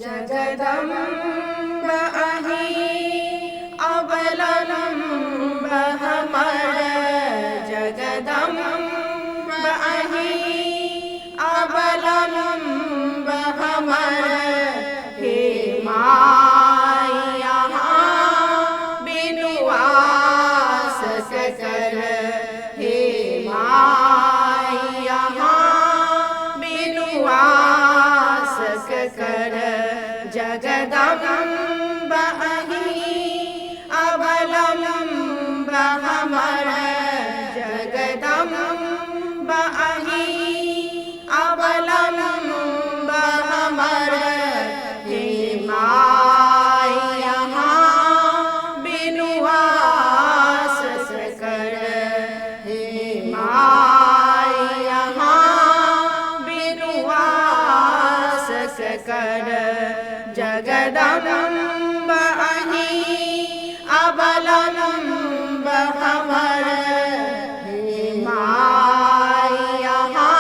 जगदम्ब अहि अवलम्ब हमर जगदम्ब अहि अवलम्ब हमर हे माई यहाँ बिनु आस कर हे माई यहाँ बिनु आस कर जगदम्ब अहि अवलम्ब हमर जगदम्ब अहि अवलम्ब हमर हे माई यहाँ बिनु आस कर हे माई यहाँ बिनु आस कर जगदम्ब अहि अवलम्ब हमर हे माई यहाँ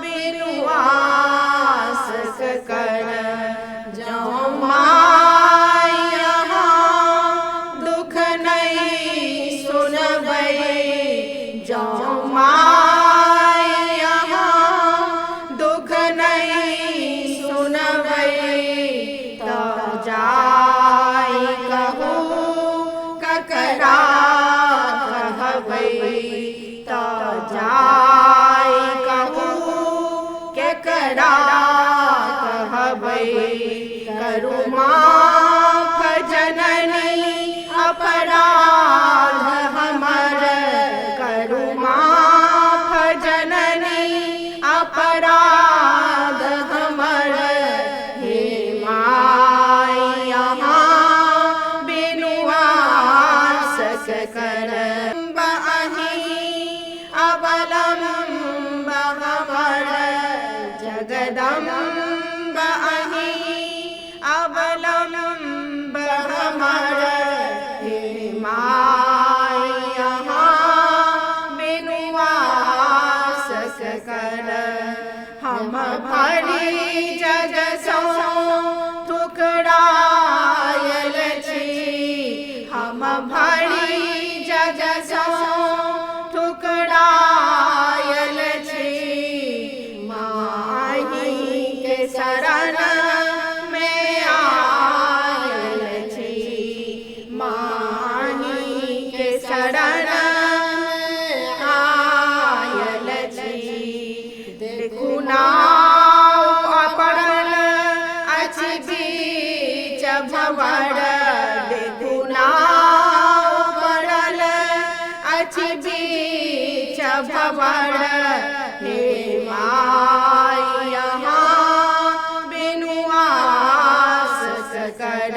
बिनु आस कर जौ माई यहाँ दुख नहीं सुनबै जौ माई यहाँ दुख नहीं सुनबै तो जाई कहू ककरा कहबै तो जाई कहू केकरा कहबै करू माफ जननी अपराध हमर करू माफ जननी अपराध हमर हे माई यहाँ बिनु आस कर अहि अवलम्ब हमर जगदम्ब अहि अवलम्ब हमर हे माई यहाँ बिनु आस कर हम भरी जग सो ठुकरायल छी हम भरी जग सो ठुकरायल छी माही के शरण में आयल छी माही के शरण में आयल छी देखू नाव पड़ल अछि बीच भंवर देखू नाव पड़ल अछि बीच भंवर हे माई यहाँ बिनु आस कर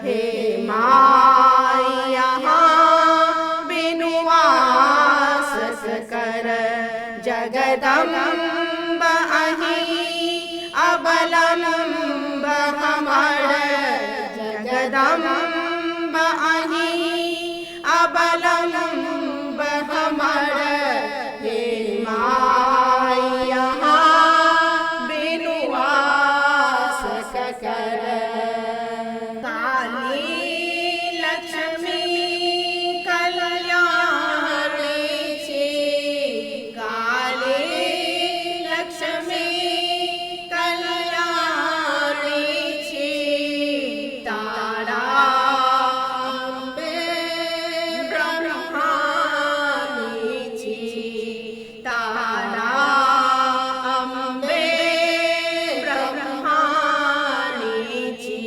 हे माई यहाँ बिनु आस कर जगदम्ब अहि अवलम्ब हमर जगदम्ब अहि अवलम्ब हमर हे माई यहाँ बिनु आस कर काली लक्ष्मी कल्याणी छी काली लक्ष्मी कल्याणी छी तारा अम्बे ब्रह्माणी छी तारा अम्बे ब्रह्माणी छी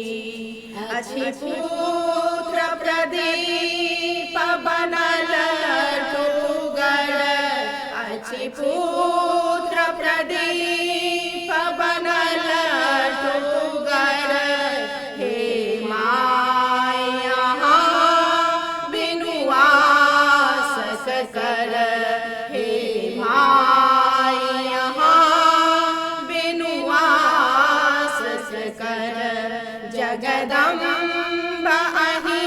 अछि पुत्र प्रदीप बनल डूगर अछि पुत्र प्रदीप बनल डूगर हे माई यहाँ बिनु आस कर हे माई यहाँ बिनु आस कर जगदम्ब अहि